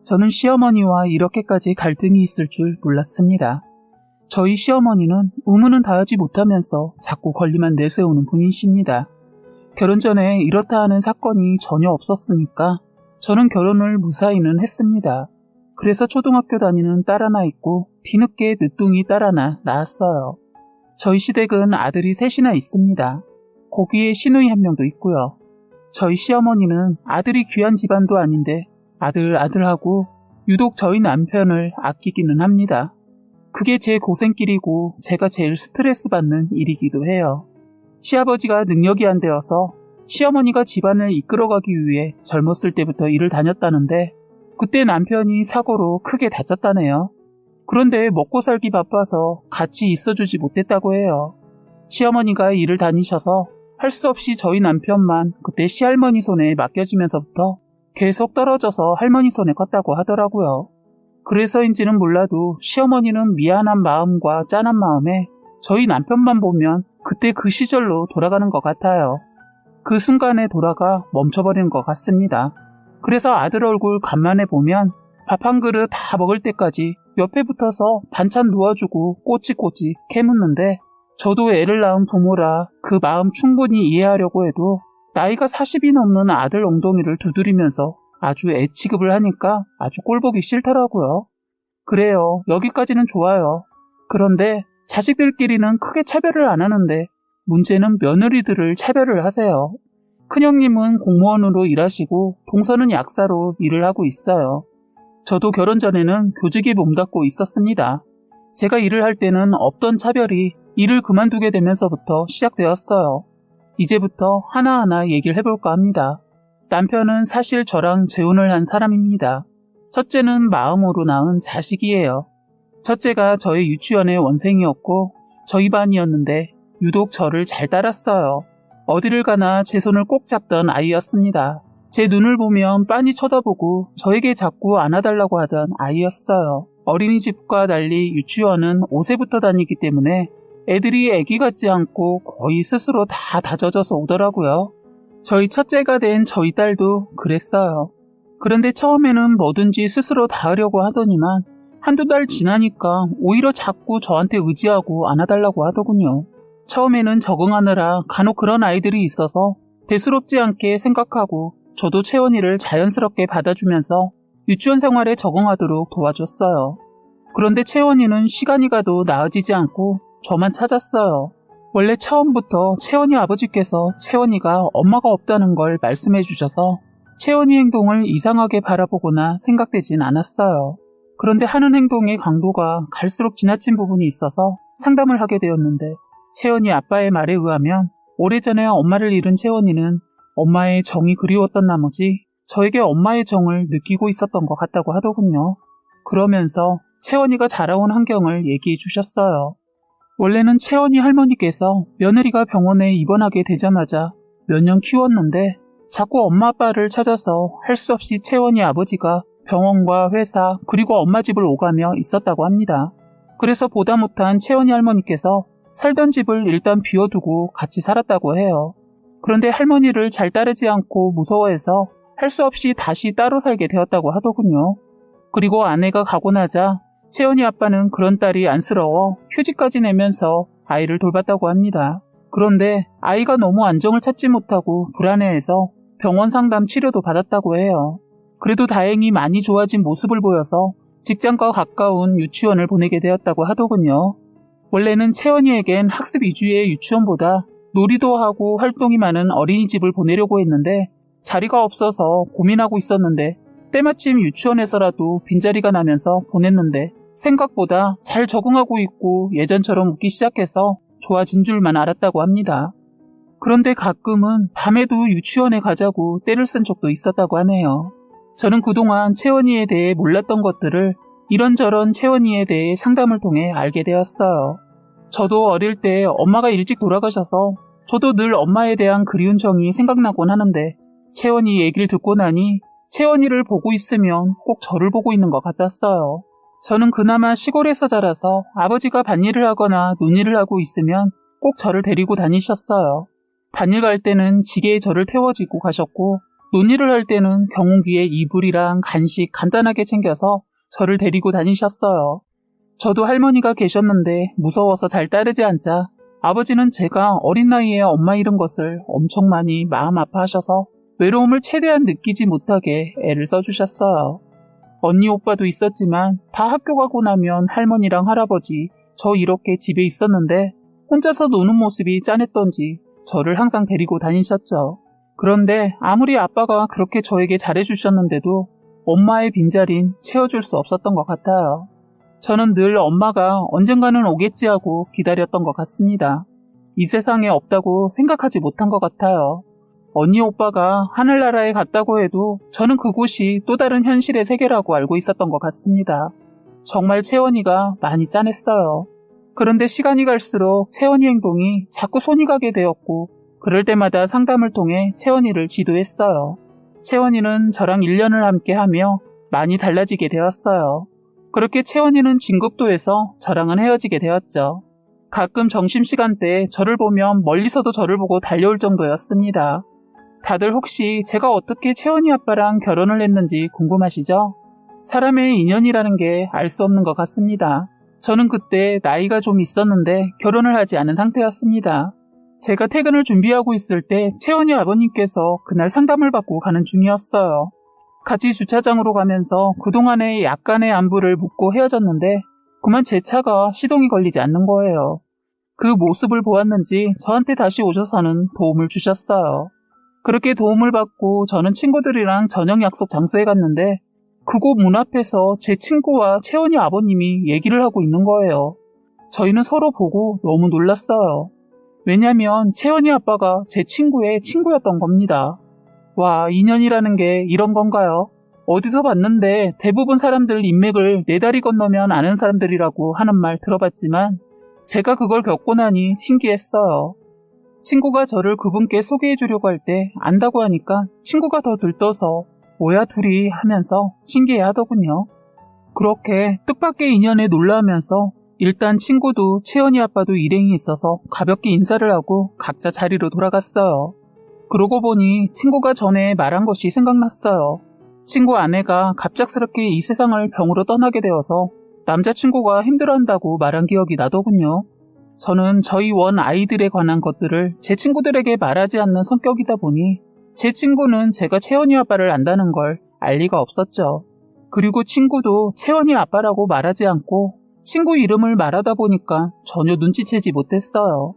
저는 시어머니와 이렇게까지 갈등이 있을 줄 몰랐습니다. 저희 시어머니는 의무는 다하지 못하면서 자꾸 권리만 내세우는 분이십니다. 결혼 전에 이렇다 하는 사건이 전혀 없었으니까 저는 결혼을 무사히는 했습니다. 그래서 초등학교 다니는 딸 하나 있고 뒤늦게 늦둥이 딸 하나 낳았어요. 저희 시댁은 아들이 셋이나 있습니다. 거기에 시누이 한 명도 있고요. 저희 시어머니는 아들이 귀한 집안도 아닌데 아들하고 유독 저희 남편을 아끼기는 합니다. 그게 제 고생길이고 제가 제일 스트레스 받는 일이기도 해요. 시아버지가 능력이 안 되어서 시어머니가 집안을 이끌어가기 위해 젊었을 때부터 일을 다녔다는데 그때 남편이 사고로 크게 다쳤다네요. 그런데 먹고 살기 바빠서 같이 있어주지 못했다고 해요. 시어머니가 일을 다니셔서 할 수 없이 저희 남편만 그때 시할머니 손에 맡겨지면서부터 계속 떨어져서 할머니 손에 컸다고 하더라고요. 그래서인지는 몰라도 시어머니는 미안한 마음과 짠한 마음에 저희 남편만 보면 그때 그 시절로 돌아가는 것 같아요. 그 순간에 돌아가 멈춰버리는 것 같습니다. 그래서 아들 얼굴 간만에 보면 밥 한 그릇 다 먹을 때까지 옆에 붙어서 반찬 놓아주고 꼬치꼬치 캐묻는데 저도 애를 낳은 부모라 그 마음 충분히 이해하려고 해도 나이가 40이 넘는 아들 엉덩이를 두드리면서 아주 애 취급을 하니까 아주 꼴보기 싫더라고요. 그래요. 여기까지는 좋아요. 그런데 자식들끼리는 크게 차별을 안 하는데 문제는 며느리들을 차별을 하세요. 큰형님은 공무원으로 일하시고 동서는 약사로 일을 하고 있어요. 저도 결혼 전에는 교직에 몸담고 있었습니다. 제가 일을 할 때는 없던 차별이 일을 그만두게 되면서부터 시작되었어요. 이제부터 하나하나 얘기를 해볼까 합니다. 남편은 사실 저랑 재혼을 한 사람입니다. 첫째는 마음으로 낳은 자식이에요. 첫째가 저의 유치원의 원생이었고 저희 반이었는데 유독 저를 잘 따랐어요. 어디를 가나 제 손을 꼭 잡던 아이였습니다. 제 눈을 보면 빤히 쳐다보고 저에게 자꾸 안아달라고 하던 아이였어요. 어린이집과 달리 유치원은 5세부터 다니기 때문에 애들이 애기 같지 않고 거의 스스로 다 다져져서 오더라고요. 저희 첫째가 된 저희 딸도 그랬어요. 그런데 처음에는 뭐든지 스스로 다 하려고 하더니만 한두 달 지나니까 오히려 자꾸 저한테 의지하고 안아달라고 하더군요. 처음에는 적응하느라 간혹 그런 아이들이 있어서 대수롭지 않게 생각하고 저도 채원이를 자연스럽게 받아주면서 유치원 생활에 적응하도록 도와줬어요. 그런데 채원이는 시간이 가도 나아지지 않고 저만 찾았어요. 원래 처음부터 채원이 아버지께서 채원이가 엄마가 없다는 걸 말씀해 주셔서 채원이 행동을 이상하게 바라보거나 생각되진 않았어요. 그런데 하는 행동의 강도가 갈수록 지나친 부분이 있어서 상담을 하게 되었는데 채원이 아빠의 말에 의하면 오래전에 엄마를 잃은 채원이는 엄마의 정이 그리웠던 나머지 저에게 엄마의 정을 느끼고 있었던 것 같다고 하더군요. 그러면서 채원이가 자라온 환경을 얘기해 주셨어요. 원래는 채원이 할머니께서 며느리가 병원에 입원하게 되자마자 몇 년 키웠는데 자꾸 엄마 아빠를 찾아서 할 수 없이 채원이 아버지가 병원과 회사 그리고 엄마 집을 오가며 있었다고 합니다. 그래서 보다 못한 채원이 할머니께서 살던 집을 일단 비워두고 같이 살았다고 해요. 그런데 할머니를 잘 따르지 않고 무서워해서 할 수 없이 다시 따로 살게 되었다고 하더군요. 그리고 아내가 가고 나자 채원이 아빠는 그런 딸이 안쓰러워 휴직까지 내면서 아이를 돌봤다고 합니다. 그런데 아이가 너무 안정을 찾지 못하고 불안해해서 병원 상담 치료도 받았다고 해요. 그래도 다행히 많이 좋아진 모습을 보여서 직장과 가까운 유치원을 보내게 되었다고 하더군요. 원래는 채원이에겐 학습 위주의 유치원보다 놀이도 하고 활동이 많은 어린이집을 보내려고 했는데 자리가 없어서 고민하고 있었는데 때마침 유치원에서라도 빈자리가 나면서 보냈는데 생각보다 잘 적응하고 있고 예전처럼 웃기 시작해서 좋아진 줄만 알았다고 합니다. 그런데 가끔은 밤에도 유치원에 가자고 때를 쓴 적도 있었다고 하네요. 저는 그동안 채원이에 대해 몰랐던 것들을 이런저런 채원이에 대해 상담을 통해 알게 되었어요. 저도 어릴 때 엄마가 일찍 돌아가셔서 저도 늘 엄마에 대한 그리운 정이 생각나곤 하는데 채원이 얘기를 듣고 나니 채원이를 보고 있으면 꼭 저를 보고 있는 것 같았어요. 저는 그나마 시골에서 자라서 아버지가 밭일을 하거나 논일을 하고 있으면 꼭 저를 데리고 다니셨어요. 밭일 갈 때는 지게에 저를 태워지고 가셨고 논의를 할 때는 경운기에 이불이랑 간식 간단하게 챙겨서 저를 데리고 다니셨어요. 저도 할머니가 계셨는데 무서워서 잘 따르지 않자 아버지는 제가 어린 나이에 엄마 잃은 것을 엄청 많이 마음 아파하셔서 외로움을 최대한 느끼지 못하게 애를 써주셨어요. 언니 오빠도 있었지만 다 학교 가고 나면 할머니랑 할아버지 저 이렇게 집에 있었는데 혼자서 노는 모습이 짠했던지 저를 항상 데리고 다니셨죠. 그런데 아무리 아빠가 그렇게 저에게 잘해주셨는데도 엄마의 빈자리는 채워줄 수 없었던 것 같아요. 저는 늘 엄마가 언젠가는 오겠지 하고 기다렸던 것 같습니다. 이 세상에 없다고 생각하지 못한 것 같아요. 언니 오빠가 하늘나라에 갔다고 해도 저는 그곳이 또 다른 현실의 세계라고 알고 있었던 것 같습니다. 정말 채원이가 많이 짠했어요. 그런데 시간이 갈수록 채원이 행동이 자꾸 손이 가게 되었고 그럴 때마다 상담을 통해 채원이를 지도했어요. 채원이는 저랑 1년을 함께하며 많이 달라지게 되었어요. 그렇게 채원이는 진급도에서 저랑은 헤어지게 되었죠. 가끔 점심시간 때 저를 보면 멀리서도 저를 보고 달려올 정도였습니다. 다들 혹시 제가 어떻게 채원이 아빠랑 결혼을 했는지 궁금하시죠? 사람의 인연이라는 게 알 수 없는 것 같습니다. 저는 그때 나이가 좀 있었는데 결혼을 하지 않은 상태였습니다. 제가 퇴근을 준비하고 있을 때 채원이 아버님께서 그날 상담을 받고 가는 중이었어요. 같이 주차장으로 가면서 그동안의 약간의 안부를 묻고 헤어졌는데 그만 제 차가 시동이 걸리지 않는 거예요. 그 모습을 보았는지 저한테 다시 오셔서는 도움을 주셨어요. 그렇게 도움을 받고 저는 친구들이랑 저녁 약속 장소에 갔는데 그곳 문 앞에서 제 친구와 채원이 아버님이 얘기를 하고 있는 거예요. 저희는 서로 보고 너무 놀랐어요. 왜냐면 채원이 아빠가 제 친구의 친구였던 겁니다. 와, 인연이라는 게 이런 건가요? 어디서 봤는데 대부분 사람들 인맥을 4다리 건너면 아는 사람들이라고 하는 말 들어봤지만 제가 그걸 겪고 나니 신기했어요. 친구가 저를 그분께 소개해 주려고 할 때 안다고 하니까 친구가 더 들떠서 뭐야 둘이 하면서 신기해 하더군요. 그렇게 뜻밖의 인연에 놀라면서 일단 친구도 채원이 아빠도 일행이 있어서 가볍게 인사를 하고 각자 자리로 돌아갔어요. 그러고 보니 친구가 전에 말한 것이 생각났어요. 친구 아내가 갑작스럽게 이 세상을 병으로 떠나게 되어서 남자친구가 힘들어한다고 말한 기억이 나더군요. 저는 저희 원 아이들에 관한 것들을 제 친구들에게 말하지 않는 성격이다 보니 제 친구는 제가 채원이 아빠를 안다는 걸 알 리가 없었죠. 그리고 친구도 채원이 아빠라고 말하지 않고 친구 이름을 말하다 보니까 전혀 눈치채지 못했어요.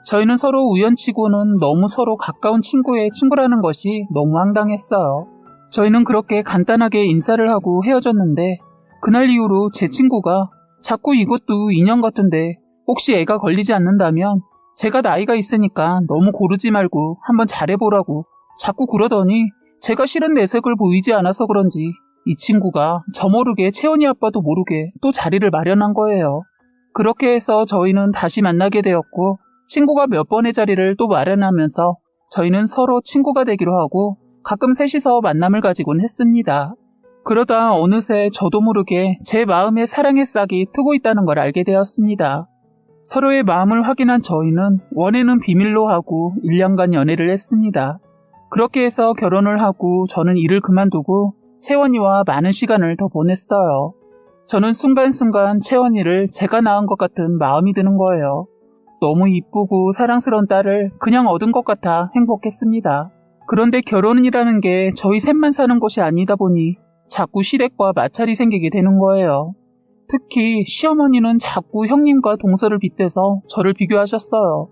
저희는 서로 우연치고는 너무 서로 가까운 친구의 친구라는 것이 너무 황당했어요. 저희는 그렇게 간단하게 인사를 하고 헤어졌는데 그날 이후로 제 친구가 자꾸 이것도 인연 같은데 혹시 애가 걸리지 않는다면 제가 나이가 있으니까 너무 고르지 말고 한번 잘해보라고 자꾸 그러더니 제가 싫은 내색을 보이지 않아서 그런지 이 친구가 저 모르게 채원이 아빠도 모르게 또 자리를 마련한 거예요. 그렇게 해서 저희는 다시 만나게 되었고 친구가 몇 번의 자리를 또 마련하면서 저희는 서로 친구가 되기로 하고 가끔 셋이서 만남을 가지곤 했습니다. 그러다 어느새 저도 모르게 제 마음에 사랑의 싹이 트고 있다는 걸 알게 되었습니다. 서로의 마음을 확인한 저희는 원해는 비밀로 하고 1년간 연애를 했습니다. 그렇게 해서 결혼을 하고 저는 일을 그만두고 채원이와 많은 시간을 더 보냈어요. 저는 순간순간 채원이를 제가 낳은 것 같은 마음이 드는 거예요. 너무 이쁘고 사랑스러운 딸을 그냥 얻은 것 같아 행복했습니다. 그런데 결혼이라는 게 저희 셋만 사는 것이 아니다 보니 자꾸 시댁과 마찰이 생기게 되는 거예요. 특히 시어머니는 자꾸 형님과 동서를 빗대서 저를 비교하셨어요.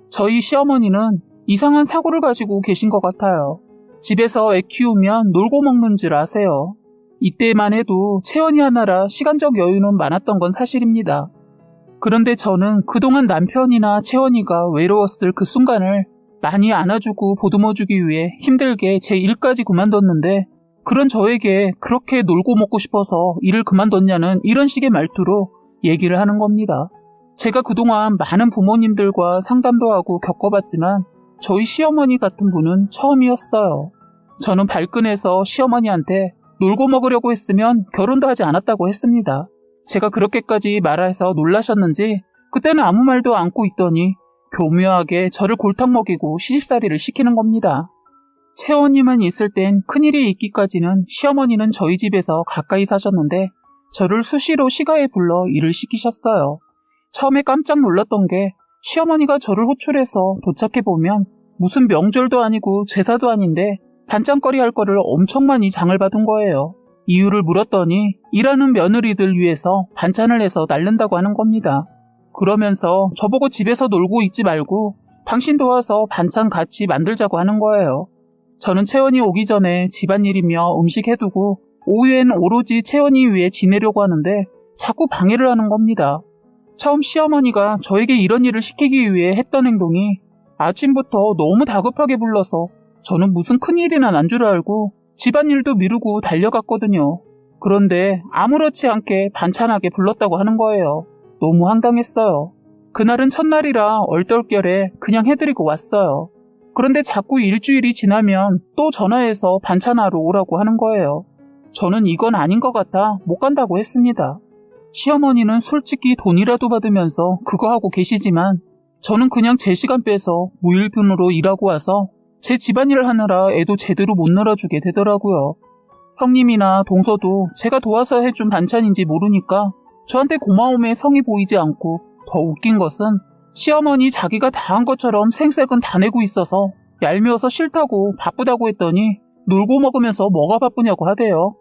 저희 시어머니는 이상한 사고를 가지고 계신 것 같아요. 집에서 애 키우면 놀고 먹는 줄 아세요. 이때만 해도 채원이 하나라 시간적 여유는 많았던 건 사실입니다. 그런데 저는 그동안 남편이나 채원이가 외로웠을 그 순간을 많이 안아주고 보듬어주기 위해 힘들게 제 일까지 그만뒀는데 그런 저에게 그렇게 놀고 먹고 싶어서 일을 그만뒀냐는 이런 식의 말투로 얘기를 하는 겁니다. 제가 그동안 많은 부모님들과 상담도 하고 겪어봤지만 저희 시어머니 같은 분은 처음이었어요. 저는 발끈해서 시어머니한테 놀고 먹으려고 했으면 결혼도 하지 않았다고 했습니다. 제가 그렇게까지 말해서 놀라셨는지 그때는 아무 말도 않고 있더니 교묘하게 저를 골탕 먹이고 시집살이를 시키는 겁니다. 채원이만 있을 땐 큰일이 있기까지는 시어머니는 저희 집에서 가까이 사셨는데 저를 수시로 시가에 불러 일을 시키셨어요. 처음에 깜짝 놀랐던 게 시어머니가 저를 호출해서 도착해보면 무슨 명절도 아니고 제사도 아닌데 반찬거리 할 거를 엄청 많이 장을 받은 거예요. 이유를 물었더니 일하는 며느리들 위해서 반찬을 해서 날른다고 하는 겁니다. 그러면서 저보고 집에서 놀고 있지 말고 당신 도와서 반찬 같이 만들자고 하는 거예요. 저는 채원이 오기 전에 집안일이며 음식 해두고 오후엔 오로지 채원이 위해 지내려고 하는데 자꾸 방해를 하는 겁니다. 처음 시어머니가 저에게 이런 일을 시키기 위해 했던 행동이 아침부터 너무 다급하게 불러서 저는 무슨 큰일이나 난 줄 알고 집안일도 미루고 달려갔거든요. 그런데 아무렇지 않게 반찬하게 불렀다고 하는 거예요. 너무 황당했어요. 그날은 첫날이라 얼떨결에 그냥 해드리고 왔어요. 그런데 자꾸 일주일이 지나면 또 전화해서 반찬하러 오라고 하는 거예요. 저는 이건 아닌 것 같아 못 간다고 했습니다. 시어머니는 솔직히 돈이라도 받으면서 그거 하고 계시지만 저는 그냥 제 시간 빼서 무일푼으로 일하고 와서 제 집안일을 하느라 애도 제대로 못 놀아주게 되더라고요. 형님이나 동서도 제가 도와서 해준 반찬인지 모르니까 저한테 고마움에 성이 보이지 않고 더 웃긴 것은 시어머니 자기가 다 한 것처럼 생색은 다 내고 있어서 얄미워서 싫다고 바쁘다고 했더니 놀고 먹으면서 뭐가 바쁘냐고 하대요.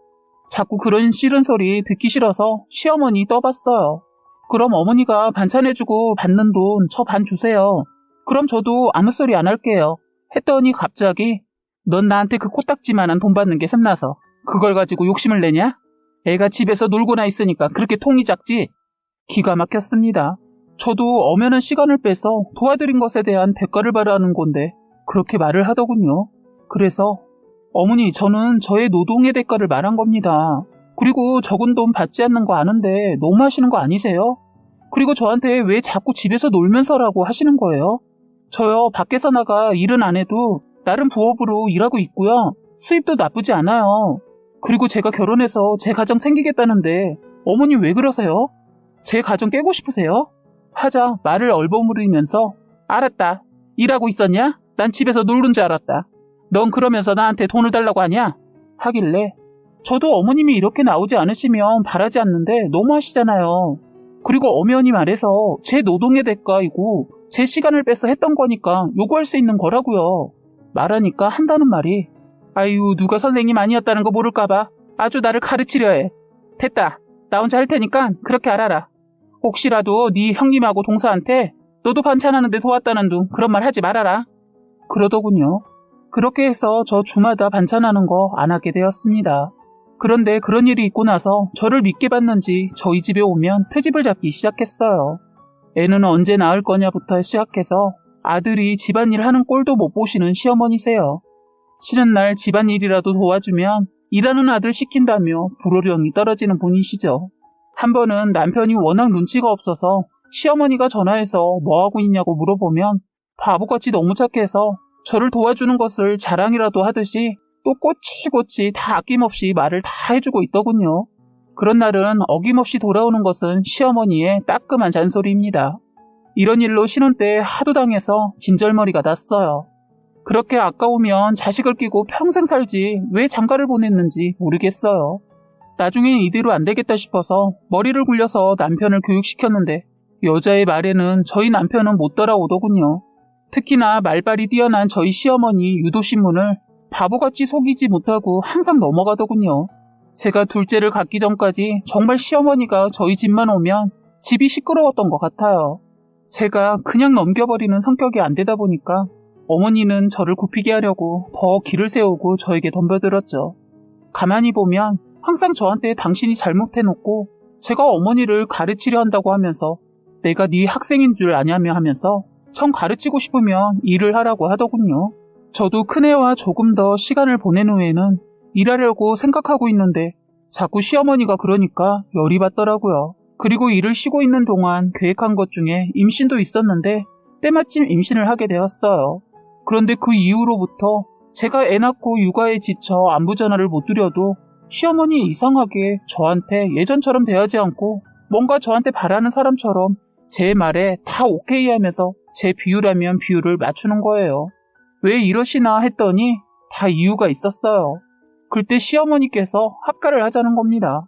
자꾸 그런 싫은 소리 듣기 싫어서 시어머니 떠봤어요. 그럼 어머니가 반찬해주고 받는 돈 저 반 주세요. 그럼 저도 아무 소리 안 할게요. 했더니 갑자기 넌 나한테 그 코딱지만한 돈 받는 게 샘나서 그걸 가지고 욕심을 내냐? 애가 집에서 놀고나 있으니까 그렇게 통이 작지? 기가 막혔습니다. 저도 엄연한 시간을 빼서 도와드린 것에 대한 대가를 바라는 건데 그렇게 말을 하더군요. 그래서 어머니 저는 저의 노동의 대가를 말한 겁니다. 그리고 적은 돈 받지 않는 거 아는데 너무 하시는 거 아니세요? 그리고 저한테 왜 자꾸 집에서 놀면서라고 하시는 거예요? 저요 밖에서 나가 일은 안 해도 나름 부업으로 일하고 있고요. 수입도 나쁘지 않아요. 그리고 제가 결혼해서 제 가정 챙기겠다는데 어머니 왜 그러세요? 제 가정 깨고 싶으세요? 하자 말을 얼버무리면서 알았다. 일하고 있었냐? 난 집에서 놀는 줄 알았다. 넌 그러면서 나한테 돈을 달라고 하냐? 하길래 저도 어머님이 이렇게 나오지 않으시면 바라지 않는데 너무 하시잖아요. 그리고 엄연히 말해서 제 노동의 대가이고 제 시간을 빼서 했던 거니까 요구할 수 있는 거라고요. 말하니까 한다는 말이 아유 누가 선생님 아니었다는 거 모를까봐 아주 나를 가르치려 해. 됐다. 나 혼자 할 테니까 그렇게 알아라. 혹시라도 네 형님하고 동서한테 너도 반찬하는데 도왔다는 둥 그런 말 하지 말아라. 그러더군요. 그렇게 해서 저 주마다 반찬하는 거 안 하게 되었습니다. 그런데 그런 일이 있고 나서 저를 믿게 봤는지 저희 집에 오면 트집을 잡기 시작했어요. 애는 언제 낳을 거냐부터 시작해서 아들이 집안일 하는 꼴도 못 보시는 시어머니세요. 쉬는 날 집안일이라도 도와주면 일하는 아들 시킨다며 불호령이 떨어지는 분이시죠. 한 번은 남편이 워낙 눈치가 없어서 시어머니가 전화해서 뭐하고 있냐고 물어보면 바보같이 너무 착해서 저를 도와주는 것을 자랑이라도 하듯이 또 꼬치꼬치 다 아낌없이 말을 다 해주고 있더군요. 그런 날은 어김없이 돌아오는 것은 시어머니의 따끔한 잔소리입니다. 이런 일로 신혼 때 하도 당해서 진절머리가 났어요. 그렇게 아까우면 자식을 끼고 평생 살지 왜 장가를 보냈는지 모르겠어요. 나중엔 이대로 안 되겠다 싶어서 머리를 굴려서 남편을 교육시켰는데 여자의 말에는 저희 남편은 못 따라오더군요. 특히나 말발이 뛰어난 저희 시어머니 유도신문을 바보같이 속이지 못하고 항상 넘어가더군요. 제가 둘째를 갖기 전까지 정말 시어머니가 저희 집만 오면 집이 시끄러웠던 것 같아요. 제가 그냥 넘겨버리는 성격이 안 되다 보니까 어머니는 저를 굽히게 하려고 더 길을 세우고 저에게 덤벼들었죠. 가만히 보면 항상 저한테 당신이 잘못해놓고 제가 어머니를 가르치려 한다고 하면서 내가 네 학생인 줄 아냐며 하면서 정 가르치고 싶으면 일을 하라고 하더군요. 저도 큰애와 조금 더 시간을 보낸 후에는 일하려고 생각하고 있는데 자꾸 시어머니가 그러니까 열이 받더라고요. 그리고 일을 쉬고 있는 동안 계획한 것 중에 임신도 있었는데 때마침 임신을 하게 되었어요. 그런데 그 이후로부터 제가 애 낳고 육아에 지쳐 안부 전화를 못 드려도 시어머니 이상하게 저한테 예전처럼 대하지 않고 뭔가 저한테 바라는 사람처럼 제 말에 다 오케이 하면서 제 비유라면 비유를 맞추는 거예요. 왜 이러시나 했더니 다 이유가 있었어요. 그때 시어머니께서 합가를 하자는 겁니다.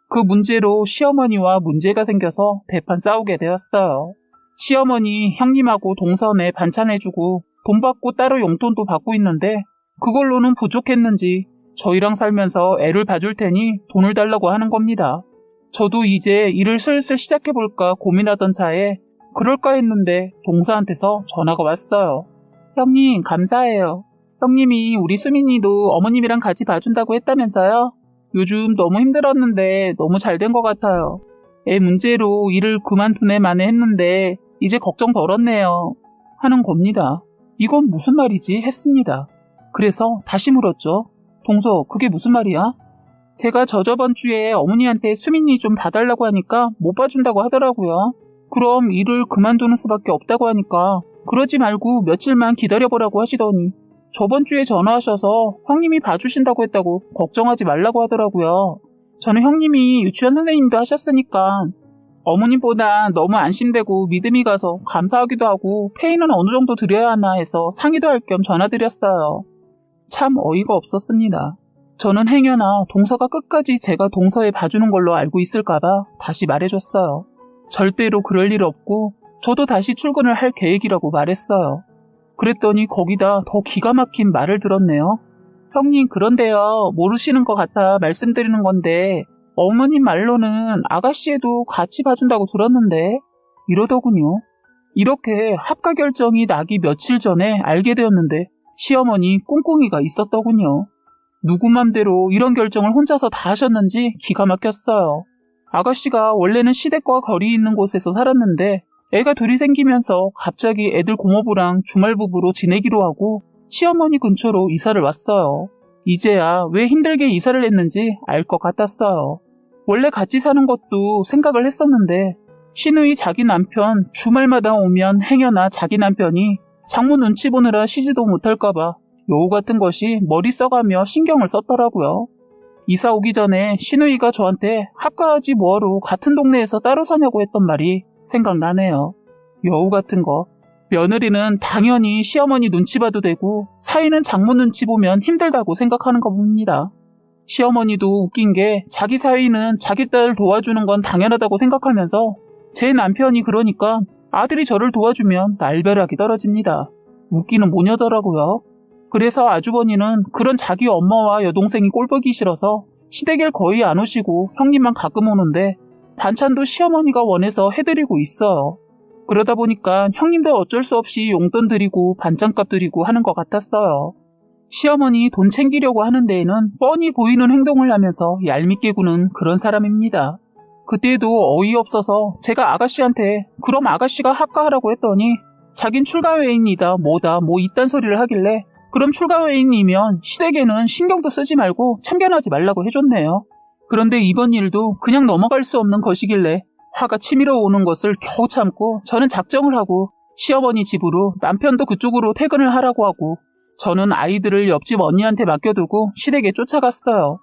그 문제로 시어머니와 문제가 생겨서 대판 싸우게 되었어요. 시어머니 형님하고 동선에 반찬해주고 돈 받고 따로 용돈도 받고 있는데 그걸로는 부족했는지 저희랑 살면서 애를 봐줄 테니 돈을 달라고 하는 겁니다. 저도 이제 일을 슬슬 시작해볼까 고민하던 차에 그럴까 했는데 동서한테서 전화가 왔어요. 형님 감사해요. 형님이 우리 수민이도 어머님이랑 같이 봐준다고 했다면서요? 요즘 너무 힘들었는데 너무 잘 된 것 같아요. 애 문제로 일을 그만두네 만에 했는데 이제 걱정 덜었네요. 하는 겁니다. 이건 무슨 말이지 했습니다. 그래서 다시 물었죠. 동서 그게 무슨 말이야? 제가 저번 주에 어머니한테 수민이 좀 봐달라고 하니까 못 봐준다고 하더라고요. 그럼 일을 그만두는 수밖에 없다고 하니까 그러지 말고 며칠만 기다려보라고 하시더니 저번 주에 전화하셔서 형님이 봐주신다고 했다고 걱정하지 말라고 하더라고요. 저는 형님이 유치원 선생님도 하셨으니까 어머님보다 너무 안심되고 믿음이 가서 감사하기도 하고 페이는 어느 정도 드려야 하나 해서 상의도 할 겸 전화드렸어요. 참 어이가 없었습니다. 저는 행여나 동서가 끝까지 제가 동서에 봐주는 걸로 알고 있을까봐 다시 말해줬어요. 절대로 그럴 일 없고 저도 다시 출근을 할 계획이라고 말했어요. 그랬더니 거기다 더 기가 막힌 말을 들었네요. 형님 그런데요. 모르시는 것 같아 말씀드리는 건데 어머님 말로는 아가씨에도 같이 봐준다고 들었는데 이러더군요. 이렇게 합가 결정이 나기 며칠 전에 알게 되었는데 시어머니 꿍꿍이가 있었더군요. 누구 맘대로 이런 결정을 혼자서 다 하셨는지 기가 막혔어요. 아가씨가 원래는 시댁과 거리 있는 곳에서 살았는데 애가 둘이 생기면서 갑자기 애들 고모부랑 주말부부로 지내기로 하고 시어머니 근처로 이사를 왔어요. 이제야 왜 힘들게 이사를 했는지 알 것 같았어요. 원래 같이 사는 것도 생각을 했었는데 시누이 자기 남편 주말마다 오면 행여나 자기 남편이 장모 눈치 보느라 쉬지도 못할까봐 여우 같은 것이 머리 써가며 신경을 썼더라고요. 이사 오기 전에 시누이가 저한테 합가하지 뭐하러 같은 동네에서 따로 사냐고 했던 말이 생각나네요. 여우 같은 거. 며느리는 당연히 시어머니 눈치 봐도 되고 사위는 장모 눈치 보면 힘들다고 생각하는 거 봅니다. 시어머니도 웃긴 게 자기 사위는 자기 딸 도와주는 건 당연하다고 생각하면서 제 남편이 그러니까 아들이 저를 도와주면 날벼락이 떨어집니다. 웃기는 모녀더라고요. 그래서 아주버니는 그런 자기 엄마와 여동생이 꼴보기 싫어서 시댁에 거의 안 오시고 형님만 가끔 오는데 반찬도 시어머니가 원해서 해드리고 있어요. 그러다 보니까 형님도 어쩔 수 없이 용돈 드리고 반찬값 드리고 하는 것 같았어요. 시어머니 돈 챙기려고 하는 데에는 뻔히 보이는 행동을 하면서 얄밉게 구는 그런 사람입니다. 그때도 어이없어서 제가 아가씨한테 그럼 아가씨가 합가하라고 했더니 자긴 출가회의이다 뭐다 뭐 이딴 소리를 하길래 그럼 출가회의이면 시댁에는 신경도 쓰지 말고 참견하지 말라고 해줬네요. 그런데 이번 일도 그냥 넘어갈 수 없는 것이길래 화가 치밀어 오는 것을 겨우 참고 저는 작정을 하고 시어머니 집으로 남편도 그쪽으로 퇴근을 하라고 하고 저는 아이들을 옆집 언니한테 맡겨두고 시댁에 쫓아갔어요.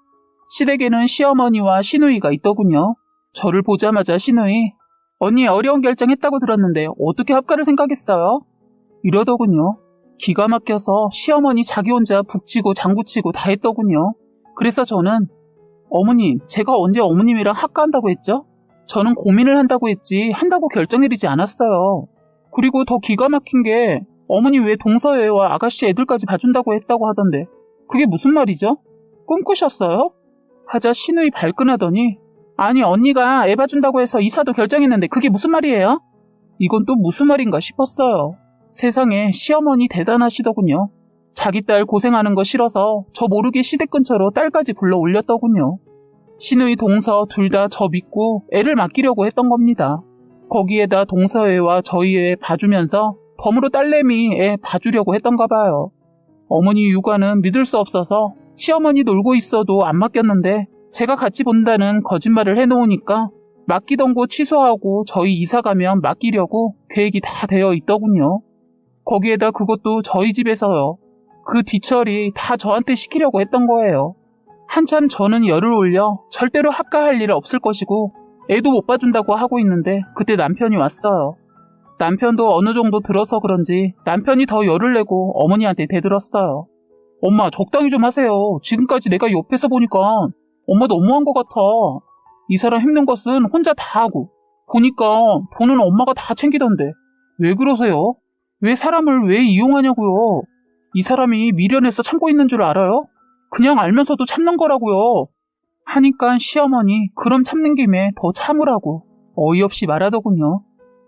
시댁에는 시어머니와 시누이가 있더군요. 저를 보자마자 시누이 언니 어려운 결정했다고 들었는데 어떻게 합가를 생각했어요? 이러더군요. 기가 막혀서 시어머니 자기 혼자 북치고 장구치고 다 했더군요. 그래서 저는 어머님 제가 언제 어머님이랑 합가한다고 했죠? 저는 고민을 한다고 했지 한다고 결정 내리지 않았어요. 그리고 더 기가 막힌 게 어머니 왜 동서애와 아가씨 애들까지 봐준다고 했다고 하던데 그게 무슨 말이죠? 꿈꾸셨어요? 하자 시누이 발끈하더니 아니 언니가 애 봐준다고 해서 이사도 결정했는데 그게 무슨 말이에요? 이건 또 무슨 말인가 싶었어요. 세상에 시어머니 대단하시더군요. 자기 딸 고생하는 거 싫어서 저 모르게 시댁 근처로 딸까지 불러 올렸더군요. 시누이 동서 둘 다 저 믿고 애를 맡기려고 했던 겁니다. 거기에다 동서애와 저희 애 봐주면서 덤으로 딸내미 애 봐주려고 했던가 봐요. 어머니 육아는 믿을 수 없어서 시어머니 놀고 있어도 안 맡겼는데 제가 같이 본다는 거짓말을 해놓으니까 맡기던 곳 취소하고 저희 이사 가면 맡기려고 계획이 다 되어 있더군요. 거기에다 그것도 저희 집에서요. 그 뒤처리 다 저한테 시키려고 했던 거예요. 한참 저는 열을 올려 절대로 합가할 일 없을 것이고 애도 못 봐준다고 하고 있는데 그때 남편이 왔어요. 남편도 어느 정도 들어서 그런지 남편이 더 열을 내고 어머니한테 대들었어요. 엄마, 적당히 좀 하세요. 지금까지 내가 옆에서 보니까 엄마 너무한 것 같아. 이 사람 힘든 것은 혼자 다 하고 보니까 돈은 엄마가 다 챙기던데 왜 그러세요? 왜 사람을 왜 이용하냐고요? 이 사람이 미련해서 참고 있는 줄 알아요? 그냥 알면서도 참는 거라고요. 하니까 시어머니 그럼 참는 김에 더 참으라고 어이없이 말하더군요.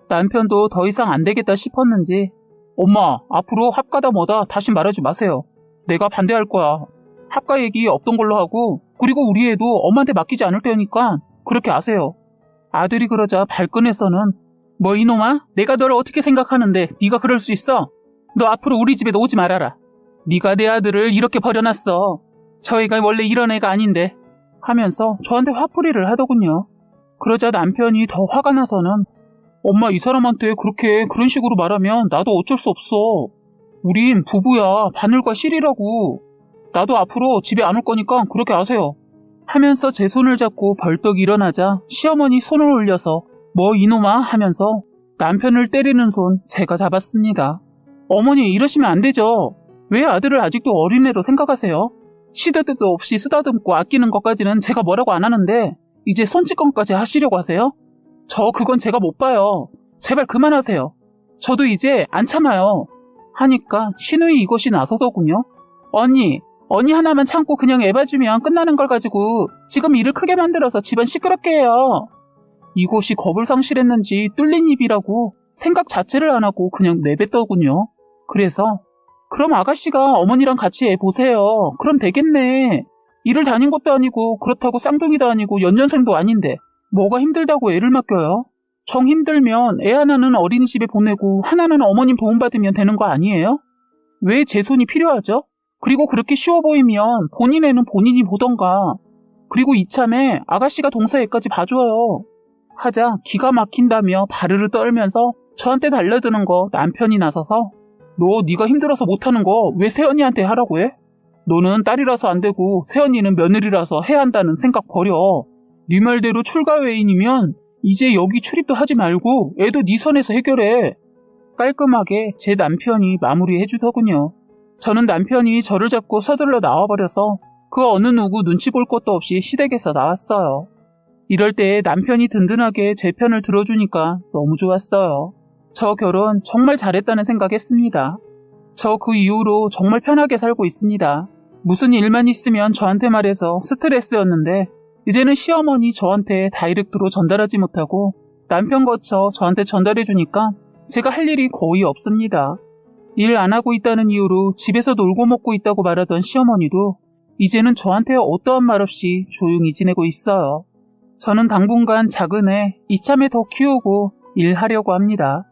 남편도 더 이상 안 되겠다 싶었는지 엄마, 앞으로 합가다 뭐다 다시 말하지 마세요. 내가 반대할 거야. 합가 얘기 없던 걸로 하고 그리고 우리 애도 엄마한테 맡기지 않을 테니까 그렇게 아세요. 아들이 그러자 발끈해서는 뭐 이놈아? 내가 널 어떻게 생각하는데 네가 그럴 수 있어? 너 앞으로 우리 집에 오지 말아라. 네가 내 아들을 이렇게 버려놨어. 저 애가 원래 이런 애가 아닌데 하면서 저한테 화풀이를 하더군요. 그러자 남편이 더 화가 나서는 엄마 이 사람한테 그런 식으로 말하면 나도 어쩔 수 없어. 우린 부부야. 바늘과 실이라고. 나도 앞으로 집에 안 올 거니까 그렇게 아세요. 하면서 제 손을 잡고 벌떡 일어나자 시어머니 손을 올려서 뭐 이놈아 하면서 남편을 때리는 손 제가 잡았습니다. 어머니 이러시면 안 되죠. 왜 아들을 아직도 어린애로 생각하세요? 시도 때도 없이 쓰다듬고 아끼는 것까지는 제가 뭐라고 안 하는데 이제 손찌검까지 하시려고 하세요? 그건 제가 못 봐요. 제발 그만하세요. 저도 이제 안 참아요. 하니까 시누이 이것이 나서더군요. 언니 하나만 참고 그냥 애 봐주면 끝나는 걸 가지고 지금 일을 크게 만들어서 집안 시끄럽게 해요. 이것이 겁을 상실했는지 뚫린 입이라고 생각 자체를 안 하고 그냥 내뱉더군요. 그래서 그럼 아가씨가 어머니랑 같이 애 보세요. 그럼 되겠네. 일을 다닌 것도 아니고 그렇다고 쌍둥이도 아니고 연년생도 아닌데 뭐가 힘들다고 애를 맡겨요? 정 힘들면 애 하나는 어린이집에 보내고 하나는 어머님 도움받으면 되는 거 아니에요? 왜 제 손이 필요하죠? 그리고 그렇게 쉬워 보이면 본인 애는 본인이 보던가. 그리고 이참에 아가씨가 동서 애까지 봐줘요. 하자 기가 막힌다며 바르르 떨면서 저한테 달려드는 거 남편이 나서서 너 네가 힘들어서 못하는 거 왜 새언니한테 하라고 해? 너는 딸이라서 안 되고 새언니는 며느리라서 해야 한다는 생각 버려. 네 말대로 출가 외인이면 이제 여기 출입도 하지 말고 애도 네 선에서 해결해. 깔끔하게 제 남편이 마무리해주더군요. 저는 남편이 저를 잡고 서둘러 나와버려서 그 어느 누구 눈치 볼 것도 없이 시댁에서 나왔어요. 이럴 때 남편이 든든하게 제 편을 들어주니까 너무 좋았어요. 저 결혼 정말 잘했다는 생각했습니다. 저 그 이후로 정말 편하게 살고 있습니다. 무슨 일만 있으면 저한테 말해서 스트레스였는데 이제는 시어머니 저한테 다이렉트로 전달하지 못하고 남편 거쳐 저한테 전달해주니까 제가 할 일이 거의 없습니다. 일 안 하고 있다는 이유로 집에서 놀고 먹고 있다고 말하던 시어머니도 이제는 저한테 어떠한 말 없이 조용히 지내고 있어요. 저는 당분간 작은 애 이참에 더 키우고 일하려고 합니다.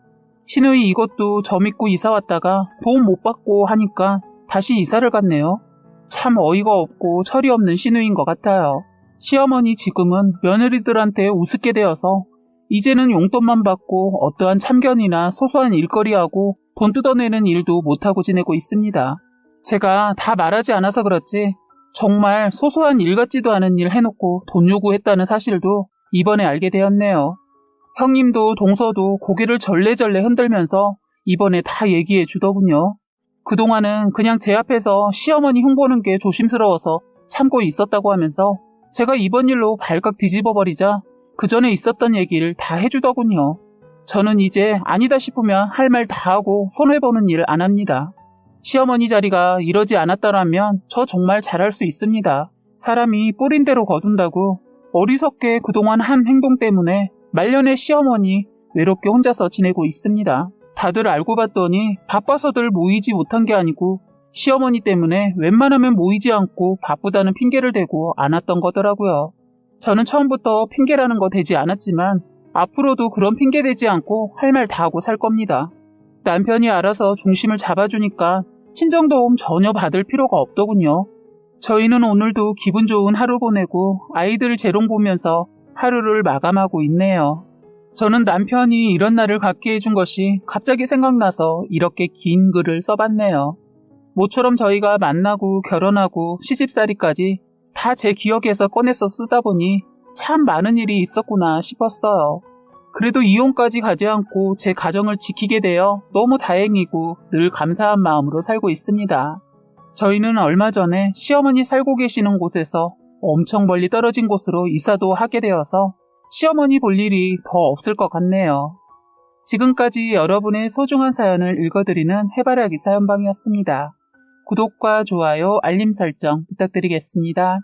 시누이 이것도 저 믿고 이사 왔다가 도움 못 받고 하니까 다시 이사를 갔네요. 참 어이가 없고 철이 없는 시누이인 것 같아요. 시어머니 지금은 며느리들한테 우습게 되어서 이제는 용돈만 받고 어떠한 참견이나 소소한 일거리하고 돈 뜯어내는 일도 못하고 지내고 있습니다. 제가 다 말하지 않아서 그렇지 정말 소소한 일 같지도 않은 일 해놓고 돈 요구했다는 사실도 이번에 알게 되었네요. 형님도 동서도 고개를 절레절레 흔들면서 이번에 다 얘기해 주더군요. 그동안은 그냥 제 앞에서 시어머니 흉보는 게 조심스러워서 참고 있었다고 하면서 제가 이번 일로 발칵 뒤집어버리자 그 전에 있었던 얘기를 다 해주더군요. 저는 이제 아니다 싶으면 할 말 다 하고 손해보는 일 안 합니다. 시어머니 자리가 이러지 않았더라면 저 정말 잘할 수 있습니다. 사람이 뿌린 대로 거둔다고 어리석게 그동안 한 행동 때문에 말년에 시어머니 외롭게 혼자서 지내고 있습니다. 다들 알고 봤더니 바빠서들 모이지 못한 게 아니고 시어머니 때문에 웬만하면 모이지 않고 바쁘다는 핑계를 대고 안 왔던 거더라고요. 저는 처음부터 핑계라는 거 대지 않았지만 앞으로도 그런 핑계 대지 않고 할 말 다 하고 살 겁니다. 남편이 알아서 중심을 잡아주니까 친정도움 전혀 받을 필요가 없더군요. 저희는 오늘도 기분 좋은 하루 보내고 아이들 재롱 보면서 하루를 마감하고 있네요. 저는 남편이 이런 날을 갖게 해준 것이 갑자기 생각나서 이렇게 긴 글을 써봤네요. 모처럼 저희가 만나고 결혼하고 시집살이까지 다 제 기억에서 꺼내서 쓰다 보니 참 많은 일이 있었구나 싶었어요. 그래도 이혼까지 가지 않고 제 가정을 지키게 되어 너무 다행이고 늘 감사한 마음으로 살고 있습니다. 저희는 얼마 전에 시어머니 살고 계시는 곳에서 엄청 멀리 떨어진 곳으로 이사도 하게 되어서 시어머니 볼 일이 더 없을 것 같네요. 지금까지 여러분의 소중한 사연을 읽어드리는 해바라기 사연방이었습니다. 구독과 좋아요, 알림 설정 부탁드리겠습니다.